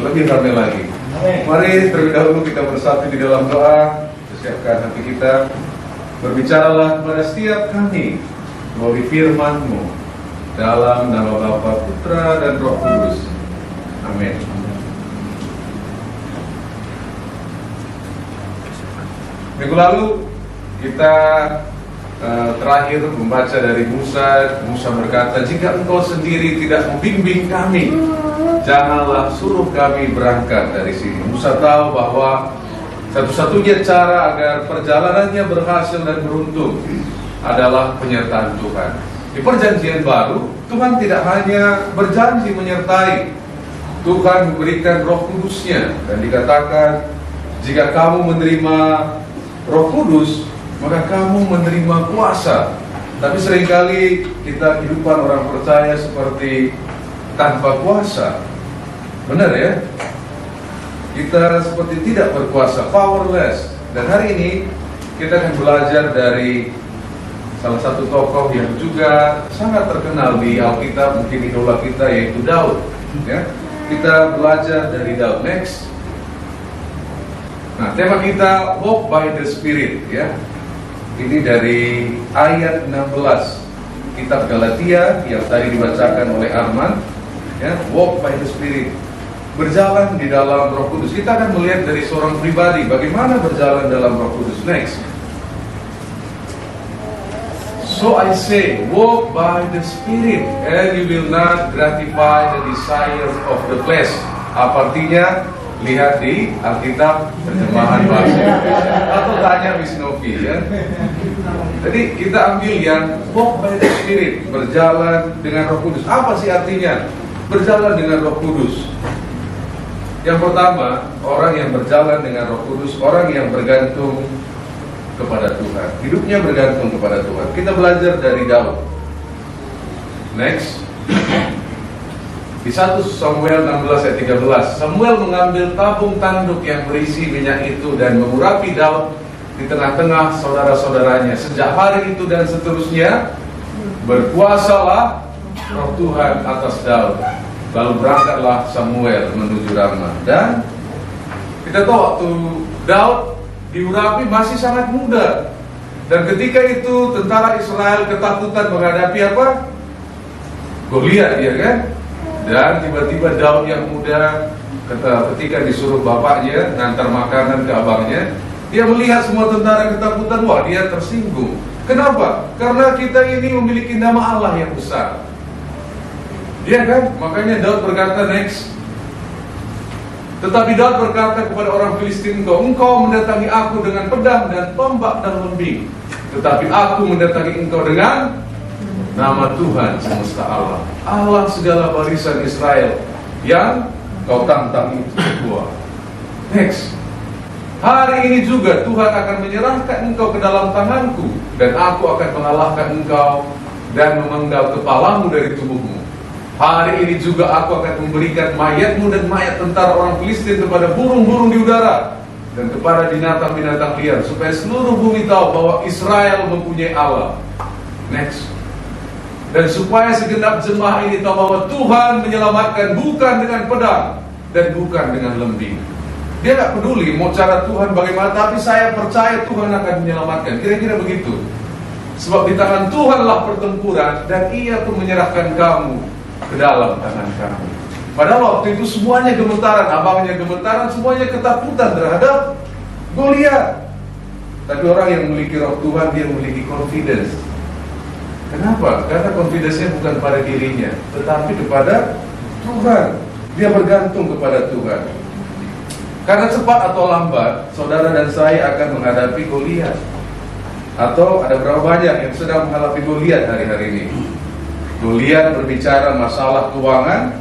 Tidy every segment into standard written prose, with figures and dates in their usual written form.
lebih ramai lagi. Mari terlebih dahulu kita bersatu di dalam doa, persiapkan hati kita. Berbicaralah kepada setiap kami melalui firman-Mu dalam nama Bapa, Putra, dan Roh Kudus. Amin. Minggu lalu kita terakhir membaca dari Musa. Musa berkata, jika engkau sendiri tidak membimbing kami, janganlah suruh kami berangkat dari sini. Musa tahu bahwa satu-satunya cara agar perjalanannya berhasil dan beruntung adalah penyertaan Tuhan. Di perjanjian baru, Tuhan tidak hanya berjanji menyertai, Tuhan memberikan Roh Kudus-Nya, dan dikatakan, jika kamu menerima Roh Kudus, maka kamu menerima kuasa. Tapi seringkali kita kehidupan orang percaya seperti tanpa kuasa. Benar ya? Kita seperti tidak berkuasa, powerless. Dan hari ini kita akan belajar dari salah satu tokoh yang juga sangat terkenal di Alkitab, mungkin idola kita, yaitu Daud. Ya, kita belajar dari Daud. Next. Nah, tema kita Walk by the Spirit. Ya, ini dari ayat 16 Kitab Galatia yang tadi dibacakan oleh Arman. Ya, Walk by the Spirit. Berjalan di dalam Roh Kudus. Kita akan melihat dari seorang pribadi bagaimana berjalan dalam Roh Kudus. Next. So I say, walk by the Spirit, and you will not gratify the desires of the flesh. Apa artinya? Lihat di Alkitab terjemahan bahasa Indonesia. Atau tanya Miss Novi ya. Jadi kita ambil yang walk by the Spirit, berjalan dengan Roh Kudus. Apa sih artinya berjalan dengan Roh Kudus? Yang pertama, orang yang berjalan dengan Roh Kudus, orang yang bergantung kepada Tuhan. Hidupnya bergantung kepada Tuhan. Kita belajar dari Daud. Next. Di 1 Samuel 16 ayat 13, Samuel mengambil tabung tanduk yang berisi minyak itu dan mengurapi Daud di tengah-tengah saudara-saudaranya. Sejak hari itu dan seterusnya, berkuasalah Roh Tuhan atas Daud. Lalu berangkatlah Samuel menuju Rama. Dan kita tahu waktu Daud diurapi masih sangat muda. Dan ketika itu tentara Israel ketakutan menghadapi apa? Goliat, ya kan? Dan tiba-tiba Daud yang muda ketika disuruh bapaknya ngantar makanan ke abangnya, dia melihat semua tentara ketakutan. Wah, dia tersinggung. Kenapa? Karena kita ini memiliki nama Allah yang besar. Iya kan? Makanya Daud berkata next. Tetapi Daud berkata kepada orang Filistin, engkau mendatangi aku dengan pedang dan tombak dan lembing, tetapi aku mendatangi engkau dengan nama Tuhan semesta Allah, Allah segala barisan Israel yang kau tantang itu semua. Next. Hari ini juga Tuhan akan menyerahkan engkau ke dalam tanganku, dan aku akan mengalahkan engkau dan memenggal kepalamu dari tubuhmu. Hari ini juga aku akan memberikan mayatmu dan mayat tentara orang Filistin kepada burung-burung di udara dan kepada binatang-binatang liar, supaya seluruh bumi tahu bahwa Israel mempunyai Allah. Next. Dan supaya segenap jemaah ini tahu bahwa Tuhan menyelamatkan bukan dengan pedang dan bukan dengan lembing. Dia gak peduli mau cara Tuhan bagaimana, tapi saya percaya Tuhan akan menyelamatkan. Kira-kira begitu. Sebab di tangan Tuhanlah pertempuran, dan Ia pun menyerahkan kamu ke dalam tangan kami. Padahal waktu itu semuanya gemetaran, abangnya gemetaran, semuanya ketakutan terhadap Goliat. Tapi orang yang memiliki Roh Tuhan, dia memiliki confidence. Kenapa? Karena confidence-nya bukan pada dirinya, tetapi kepada Tuhan. Dia bergantung kepada Tuhan. Karena cepat atau lambat, saudara dan saya akan menghadapi Goliat. Atau ada berapa banyak yang sedang menghadapi Goliat hari-hari ini? Goliat berbicara masalah keuangan,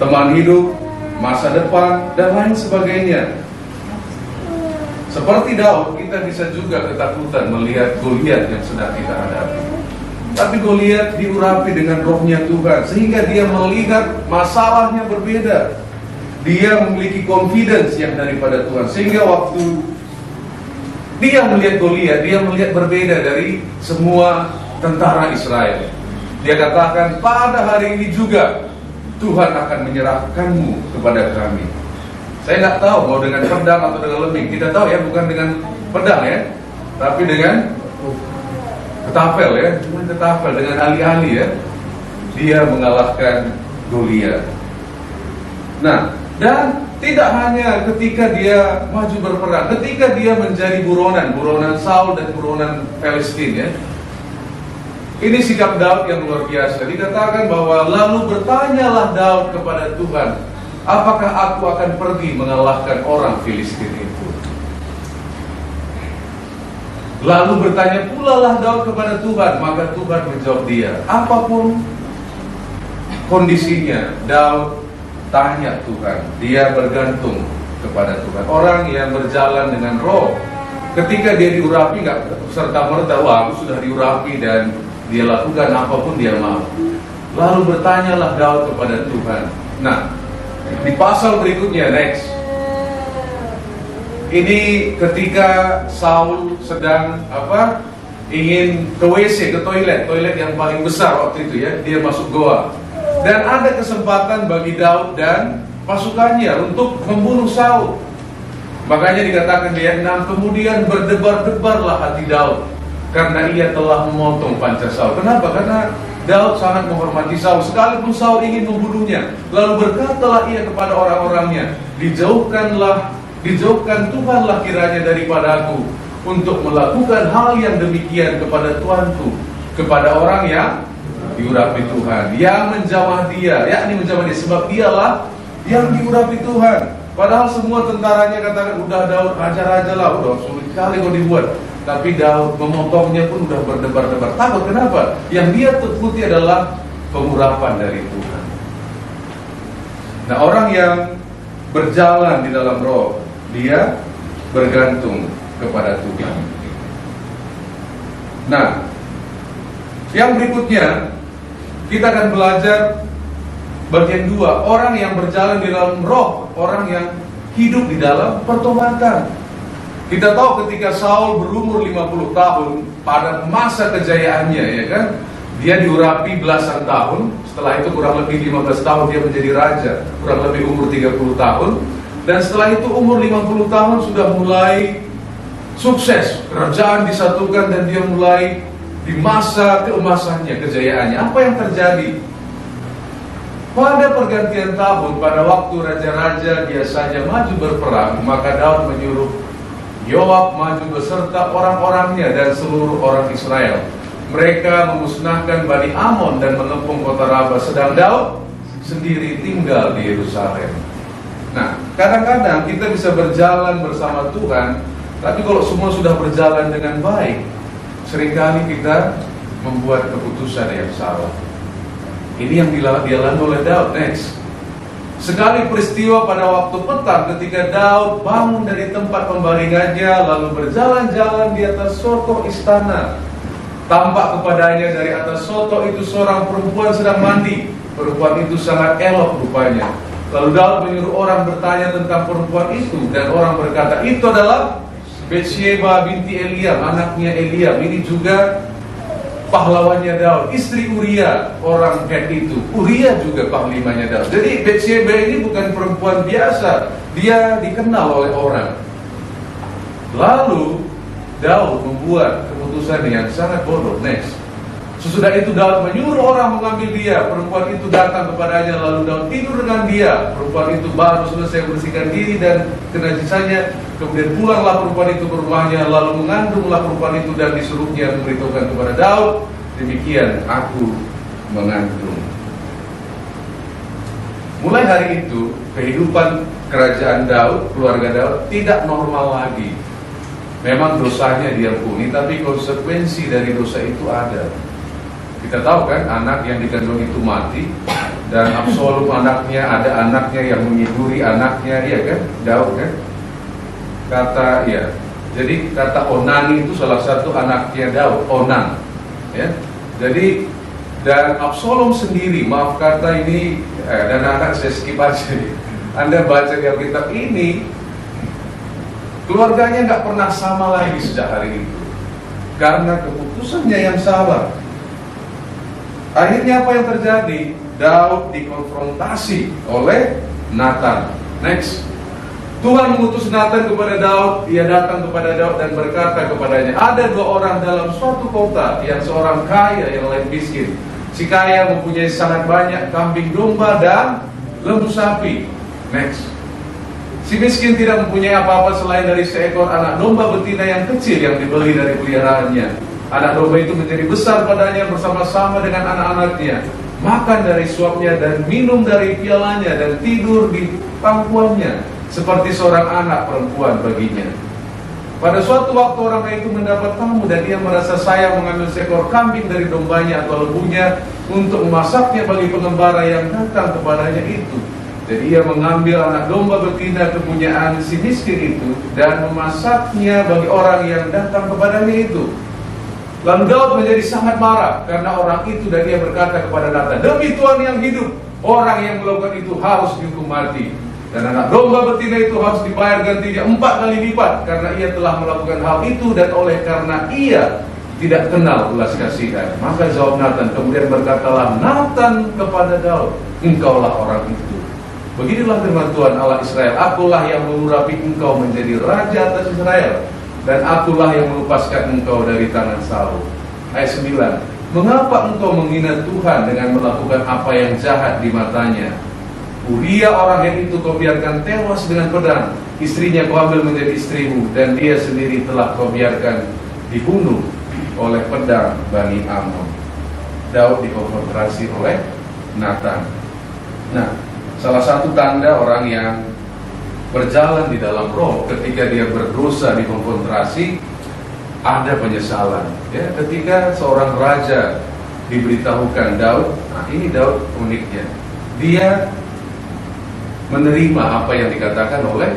teman hidup, masa depan, dan lain sebagainya. Seperti Daud, kita bisa juga ketakutan melihat Goliat yang sedang kita hadapi. Tapi Goliat diurapi dengan rohnya Tuhan, sehingga dia melihat masalahnya berbeda. Dia memiliki confidence yang daripada Tuhan, sehingga waktu dia melihat Goliat, dia melihat berbeda dari semua tentara Israel. Dia katakan, pada hari ini juga Tuhan akan menyerahkanmu kepada kami. Saya nggak tahu mau dengan pedang atau dengan lembing. Kita tahu ya, bukan dengan pedang ya, tapi dengan ketapel ya, dengan ketapel, dengan alih-alih ya, dia mengalahkan Goliat. Nah, dan tidak hanya ketika dia maju berperang, ketika dia menjadi buronan Saul dan buronan Palestina ya. Ini sikap Daud yang luar biasa. Dikatakan bahwa lalu bertanyalah Daud kepada Tuhan, apakah aku akan pergi mengalahkan orang Filistin itu? Lalu bertanya pula lah Daud kepada Tuhan, maka Tuhan menjawab dia. Apapun kondisinya, Daud tanya Tuhan. Dia bergantung kepada Tuhan. Orang yang berjalan dengan roh, ketika dia diurapi, nggak serta-merta, wah aku sudah diurapi dan dia lakukan apapun dia mau. Lalu bertanyalah Daud kepada Tuhan. Nah, di pasal berikutnya, next, ini ketika Saul sedang ingin ke WC, ke toilet yang paling besar waktu itu ya, dia masuk goa. Dan ada kesempatan bagi Daud dan pasukannya untuk membunuh Saul. Makanya dikatakan di ayat 6, kemudian berdebar-debarlah hati Daud karena ia telah memotong panca Saul. Kenapa? Karena Daud sangat menghormati Saul, sekalipun Saul ingin membunuhnya. Lalu berkatalah ia kepada orang-orangnya, dijauhkan Tuhanlah kiranya daripadaku untuk melakukan hal yang demikian kepada Tuanku, kepada orang yang diurapi Tuhan, yang menjamah dia, yakni menjamah dia, sebab dialah yang diurapi Tuhan. Padahal semua tentaranya katakan, udah Daud raja-raja lah, udah sulit sekali kau dibuat. Tapi Daud memotongnya pun udah berdebar-debar. Takut, kenapa? Yang dia takuti adalah pengurapan dari Tuhan. Nah, orang yang berjalan di dalam roh, dia bergantung kepada Tuhan. Nah, yang berikutnya kita akan belajar bagian 2, orang yang berjalan di dalam roh, orang yang hidup di dalam pertobatan. Kita tahu ketika Saul berumur 50 tahun pada masa kejayaannya ya kan, dia diurapi belasan tahun. Setelah itu kurang lebih 15 tahun dia menjadi raja, kurang lebih umur 30 tahun. Dan setelah itu umur 50 tahun sudah mulai sukses, kerajaan disatukan dan dia mulai di masa keemasannya, kejayaannya. Apa yang terjadi? Pada pergantian tahun, pada waktu raja-raja biasanya maju berperang, maka Daud menyuruh Yoab maju beserta orang-orangnya dan seluruh orang Israel. Mereka memusnahkan Bani Amon dan mengepung kota Rabah, sedang Daud sendiri tinggal di Yerusalem. Nah, kadang-kadang kita bisa berjalan bersama Tuhan, tapi kalau semua sudah berjalan dengan baik, seringkali kita membuat keputusan yang salah. Ini yang dialami oleh Daud. Next, sekali peristiwa pada waktu petang ketika Daud bangun dari tempat pembaringannya lalu berjalan-jalan di atas soto istana. Tampak kepadanya dari atas soto itu seorang perempuan sedang mandi. Perempuan itu sangat elok rupanya. Lalu Daud menyuruh orang bertanya tentang perempuan itu, dan orang berkata, itu adalah Betsyeba binti Eliam, anaknya Eliam. Ini juga pahlawannya Daud, istri Uria orang Het itu. Uria juga panglimanya Daud. Jadi Betsyeba ini bukan perempuan biasa, dia dikenal oleh orang. Lalu Daud membuat keputusan yang sangat bodoh. Next, sesudah itu Daud menyuruh orang mengambil dia. Perempuan itu datang kepadanya, lalu Daud tidur dengan dia. Perempuan itu baru selesai bersihkan diri dan kenajisannya. Kemudian pulanglah perempuan itu ke rumahnya, lalu mengandunglah perempuan itu dan disuruhnya memberitahukan kepada Daud, demikian aku mengandung. Mulai hari itu kehidupan kerajaan Daud, keluarga Daud tidak normal lagi. Memang dosanya diampuni, tapi konsekuensi dari dosa itu ada. Kita tahu kan, anak yang dikandung itu mati, dan Absalom anaknya, ada anaknya yang menyiduri anaknya, iya kan, Daud kan. Kata ya, jadi kata Onani itu salah satu anaknya Daud, Onan, ya. Jadi dan Absalom sendiri, maaf kata ini, dan anak saya skip aja. Anda baca di Alkitab ini, keluarganya nggak pernah sama lagi sejak hari itu, karena keputusannya yang salah. Akhirnya apa yang terjadi? Daud dikonfrontasi oleh Nathan. Next. Tuhan mengutus Nathan kepada Daud. Ia datang kepada Daud dan berkata kepadanya, ada dua orang dalam suatu kota, yang seorang kaya, yang lain miskin. Si kaya mempunyai sangat banyak kambing domba dan lembu sapi. Next. Si miskin tidak mempunyai apa-apa selain dari seekor anak domba betina yang kecil yang dibeli dari peliharaannya. Anak domba itu menjadi besar padanya bersama-sama dengan anak-anaknya, makan dari suapnya dan minum dari pialanya dan tidur di pangkuannya, seperti seorang anak perempuan baginya. Pada suatu waktu orang itu mendapat tamu dan ia merasa sayang mengambil seekor kambing dari dombanya atau lembunya untuk memasaknya bagi pengembara yang datang kepadanya itu. Jadi ia mengambil anak domba betina kepunyaan si miskin itu dan memasaknya bagi orang yang datang kepadanya itu. Lalu Daud menjadi sangat marah karena orang itu, dan ia berkata kepada Nathan, demi Tuhan yang hidup, orang yang melakukan itu harus dihukum mati. Dan anak domba betina itu harus dibayar gantinya 4 kali lipat karena ia telah melakukan hal itu dan oleh karena ia tidak kenal belas kasihan. Maka jawab Nathan, kemudian berkatalah Nathan kepada Daud, engkaulah orang itu. Beginilah firman Tuhan Allah Israel, akulah yang mengurapi engkau menjadi raja atas Israel, dan akulah yang melepaskan engkau dari tangan Saul. Ayat 9, mengapa engkau menghina Tuhan dengan melakukan apa yang jahat di matanya? Uria orang yang itu kau biarkan tewas dengan pedang, istrinya kau ambil menjadi istrimu, dan dia sendiri telah kau biarkan dibunuh oleh pedang Bani Ammon. Daud dikonfrontasi oleh Nathan. Nah, salah satu tanda orang yang berjalan di dalam roh ketika dia berdosa dikonfrontasi, ada penyesalan. Ya, ketika seorang raja diberitahukan Daud, nah ini Daud uniknya, dia menerima apa yang dikatakan oleh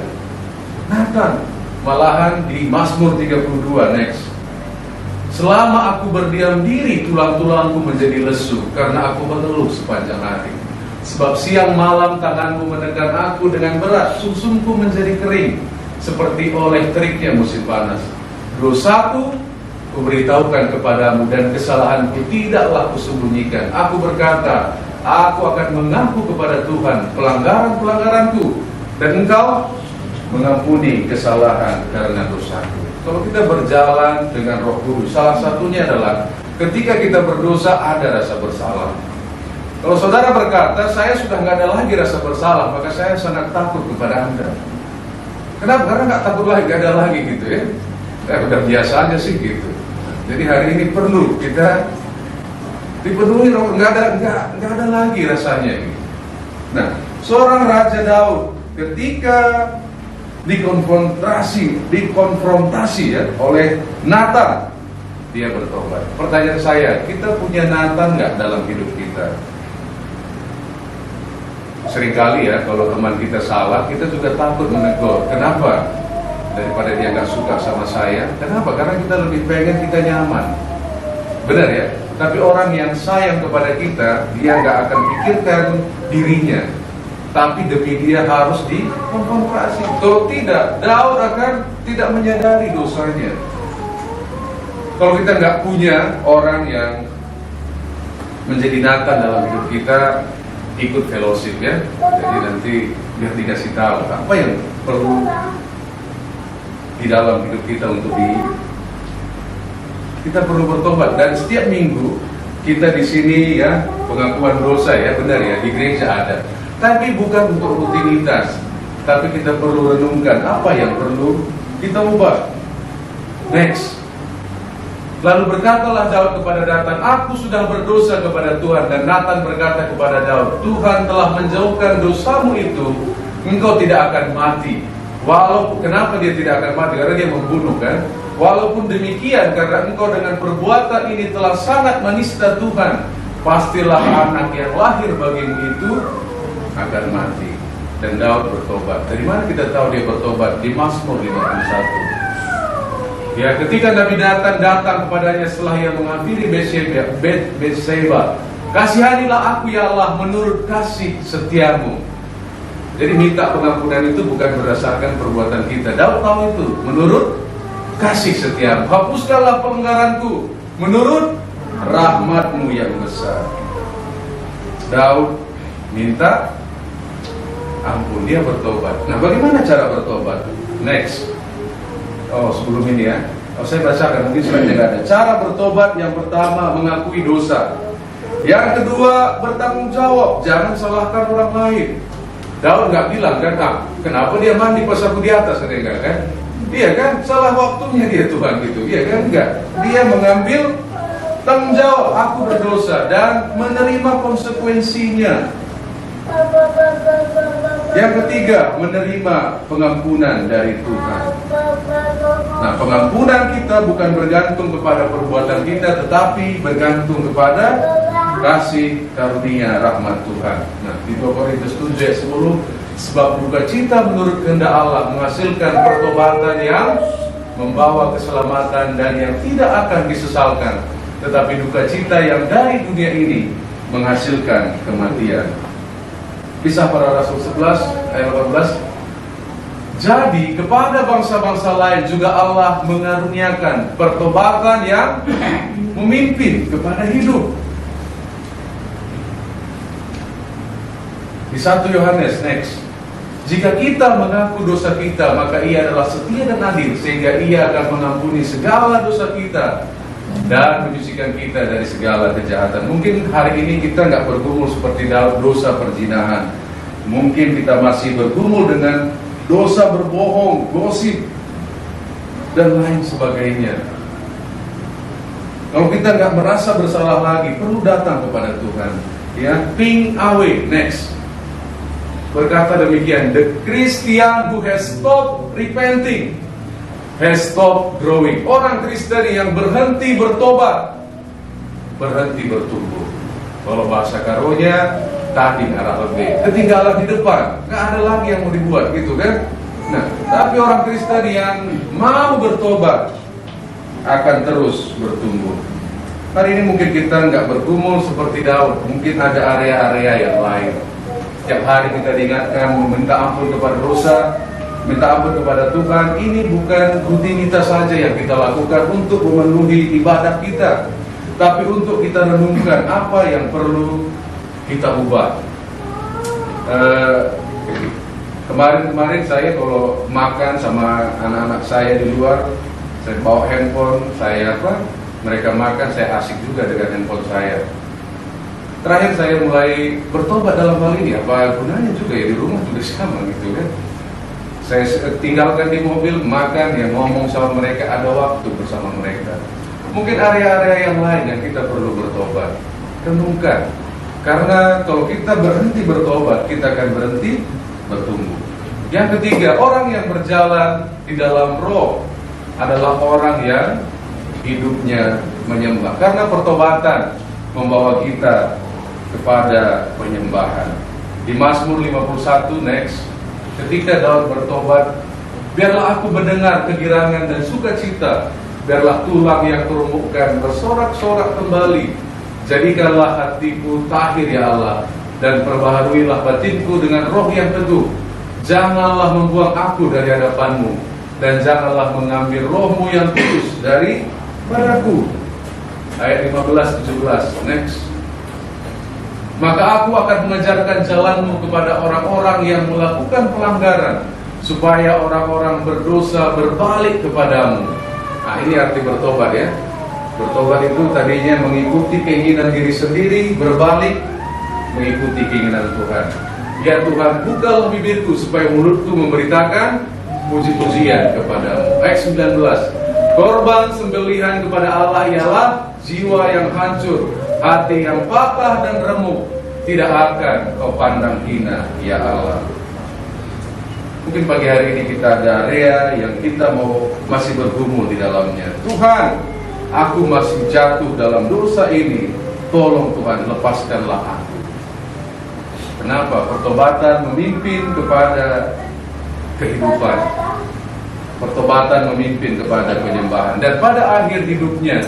Nathan. Malahan di Mazmur 32, next. Selama aku berdiam diri, tulang-tulangku menjadi lesu karena aku mengeluh sepanjang hari. Sebab siang malam tanganmu menekan aku dengan berat, susumku menjadi kering seperti oleh teriknya musim panas. Dosaku kuberitahukan kepadamu dan kesalahanku tidaklah kusembunyikan. Aku berkata, aku akan mengaku kepada Tuhan pelanggaran-pelanggaranku, dan engkau mengampuni kesalahan karena dosaku. Kalau kita berjalan dengan Roh Kudus, salah satunya adalah ketika kita berdosa ada rasa bersalah. Kalau saudara berkata, saya sudah nggak ada lagi rasa bersalah, maka saya sangat takut kepada Anda. Kenapa? Karena nggak takut lagi, nggak ada lagi gitu ya. Udah biasa aja sih gitu. Jadi hari ini perlu kita dipenuhi, nggak ada lagi rasanya gitu. Nah, seorang Raja Daud ketika dikonfrontasi ya oleh Nathan, dia bertobat. Pertanyaan saya, kita punya Nathan nggak dalam hidup kita? Seringkali ya, kalau teman kita salah, kita juga takut menegur. Kenapa? Daripada dia nggak suka sama saya. Kenapa? Karena kita lebih pengen kita nyaman. Benar ya? Tapi orang yang sayang kepada kita, dia nggak akan pikirkan dirinya, tapi demi dia harus dikonfrontasi. Kalau tidak, Daud akan tidak menyadari dosanya. Kalau kita nggak punya orang yang menjadi Nathan dalam hidup kita, ikut fellowship ya. Jadi nanti biar dikasih tahu apa yang perlu di dalam hidup kita untuk kita perlu bertobat. Dan setiap minggu kita di sini ya, pengakuan dosa ya, benar ya, di gereja ada. Tapi bukan untuk rutinitas, tapi kita perlu renungkan apa yang perlu kita ubah. Next. Lalu berkatalah Daud kepada Nathan, aku sudah berdosa kepada Tuhan. Dan Nathan berkata kepada Daud, Tuhan telah menjauhkan dosamu itu, engkau tidak akan mati. Walaupun, kenapa dia tidak akan mati? Karena dia membunuh kan. Walaupun demikian, karena engkau dengan perbuatan ini telah sangat menista Tuhan, pastilah anak yang lahir bagimu itu akan mati. Dan Daud bertobat. Dari mana kita tahu dia bertobat? Di Mazmur 51. Ya, ketika Nabi Nathan datang kepadanya setelah ia mengampiri Betseba, kasihanilah aku ya Allah menurut kasih setiamu. Jadi minta pengampunan itu bukan berdasarkan perbuatan kita. Daud tahu itu, menurut kasih setiamu. Hapuskanlah pelanggaranku menurut rahmatmu yang besar. Daud minta ampun, dia bertobat. Nah, bagaimana cara bertobat? Next. Sebelum ini ya. Saya bacakan, mungkin sebenarnya nggak ada. Cara bertobat yang pertama, mengakui dosa. Yang kedua, bertanggung jawab. Jangan salahkan orang lain. Daud nggak bilang kan, kenapa dia mandi pas aku di atas, enggak kan? Iya kan, salah waktunya dia Tuhan gitu. Iya kan, enggak. Dia mengambil tanggung jawab, aku berdosa, dan menerima konsekuensinya. Yang ketiga, menerima pengampunan dari Tuhan. Nah, pengampunan kita bukan bergantung kepada perbuatan kita, tetapi bergantung kepada kasih karunia rahmat Tuhan. Nah, di 2 Korintus 7 ayat 10, sebab duka cita menurut kehendak Allah menghasilkan pertobatan yang membawa keselamatan dan yang tidak akan disesalkan, tetapi duka cita yang dari dunia ini menghasilkan kematian. Kisah Para Rasul 11 ayat 18. Jadi kepada bangsa-bangsa lain juga Allah mengaruniakan pertobatan yang memimpin kepada hidup. Di 1 Yohanes, next. Jika kita mengaku dosa kita, maka Ia adalah setia dan adil, sehingga Ia akan mengampuni segala dosa kita dan menyucikan kita dari segala kejahatan. Mungkin hari ini kita nggak bergumul seperti dosa perzinahan. Mungkin kita masih bergumul dengan dosa berbohong, gosip, dan lain sebagainya. Kalau kita nggak merasa bersalah lagi, perlu datang kepada Tuhan. Ya, ping away, next. Berkata demikian, the Christian who has stopped repenting has stopped growing. Orang Kristen yang berhenti bertobat, berhenti bertumbuh. Kalau bahasa karonya, tadi arah lebih, ketinggalan di depan, nggak ada lagi yang mau dibuat, gitu kan? Nah, tapi orang Kristen yang mau bertobat akan terus bertumbuh. Hari ini mungkin kita nggak bergumul seperti Daud, mungkin ada area-area yang lain. Setiap hari kita diingatkan meminta ampun kepada dosa, minta ampun kepada Tuhan. Ini bukan rutinitas saja yang kita lakukan untuk memenuhi ibadah kita, tapi untuk kita renungkan apa yang perlu kita ubah. Kemarin saya kalau makan sama anak-anak saya di luar, saya bawa handphone, mereka makan, saya asik juga dengan handphone saya. Terakhir saya mulai bertobat dalam hal ini, apa gunanya juga ya, di rumah juga sama gitu kan. Saya tinggalkan di mobil, makan, ya ngomong sama mereka, ada waktu bersama mereka. Mungkin area-area yang lain yang kita perlu bertobat, renungkan. Karena kalau kita berhenti bertobat, kita akan berhenti bertumbuh. Yang ketiga, orang yang berjalan di dalam roh adalah orang yang hidupnya menyembah. Karena pertobatan membawa kita kepada penyembahan. Di Mazmur 51, next. Ketika Daud bertobat, biarlah aku mendengar kegirangan dan sukacita, biarlah tulang yang terumukkan bersorak-sorak kembali. Jadikanlah hatiku tahir ya Allah, dan perbaharuilah batinku dengan roh yang teguh. Janganlah membuang aku dari hadapanmu, dan janganlah mengambil rohmu yang kudus dari padaku. Ayat 15-17, next. Maka aku akan mengajarkan jalanmu kepada orang-orang yang melakukan pelanggaran, supaya orang-orang berdosa berbalik kepadamu. Nah, ini arti bertobat ya. Bertobat itu tadinya mengikuti keinginan diri sendiri, berbalik mengikuti keinginan Tuhan. Ya Tuhan, bukalah bibirku supaya mulutku memberitakan puji-pujian kepadamu. Ayat 19. Korban sembelihan kepada Allah ialah jiwa yang hancur, hati yang patah dan remuk, tidak akan kau pandang hina ya Allah. Mungkin pagi hari ini kita ada area yang kita mau masih bergumul di dalamnya. Tuhan, aku masih jatuh dalam dosa ini, tolong Tuhan lepaskanlah aku. Kenapa? Pertobatan memimpin kepada kehidupan. Pertobatan memimpin kepada penyembahan. Dan pada akhir hidupnya,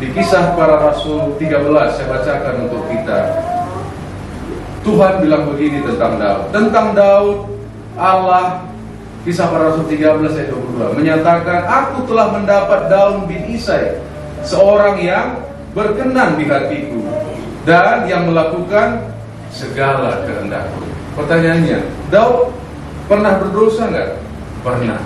di Kisah Para Rasul 13, saya bacakan untuk kita. Tuhan bilang begini tentang Daud. Tentang Daud, Allah, Kisah Para Rasul 13 ayat 22, menyatakan, aku telah mendapat Daud bin Isai, seorang yang berkenan di hatiku, dan yang melakukan segala kehendakku. Pertanyaannya, Daud pernah berdosa nggak? Pernah.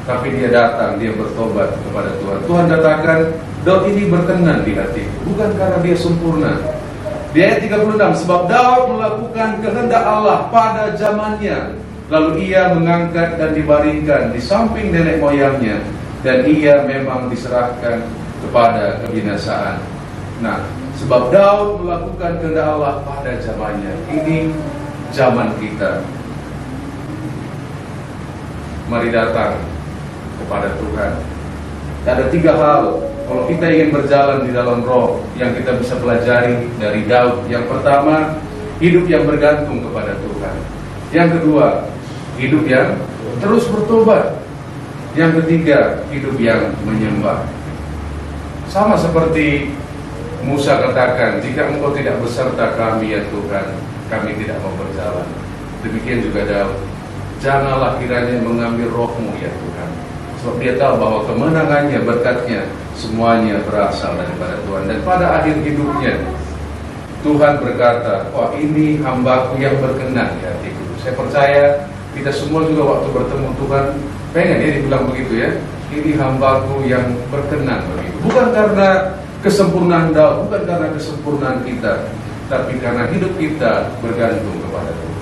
Tapi dia datang, dia bertobat kepada Tuhan. Tuhan katakan, Daud ini berkenan di hatiku, bukan karena dia sempurna. Di ayat 36, sebab Daud melakukan kehendak Allah pada zamannya, lalu ia mengangkat dan dibaringkan di samping nenek moyangnya, dan ia memang diserahkan kepada kebinasaan. Nah, sebab Daud melakukan kehendak Allah pada zamannya. Ini zaman kita. Mari datang kepada Tuhan. Ada 3 hal kalau kita ingin berjalan di dalam roh yang kita bisa pelajari dari Daud. Yang pertama, hidup yang bergantung kepada Tuhan. Yang kedua, hidup yang terus bertobat. Yang ketiga, hidup yang menyembah. Sama seperti Musa katakan, jika engkau tidak beserta kami ya Tuhan, kami tidak mau berjalan. Demikian juga Daud, janganlah kiranya mengambil rohmu ya Tuhan. Sebab dia tahu bahwa kemenangannya, berkatnya, semuanya berasal daripada Tuhan. Dan pada akhir hidupnya, Tuhan berkata, wah ini hambaku yang berkenan di hatiku. Saya percaya kita semua juga waktu bertemu Tuhan pengen ya dibilang begitu ya, ini hambaku yang berkenan begitu. Bukan karena kesempurnaan Daud, bukan karena kesempurnaan kita, tapi karena hidup kita bergantung kepada Tuhan.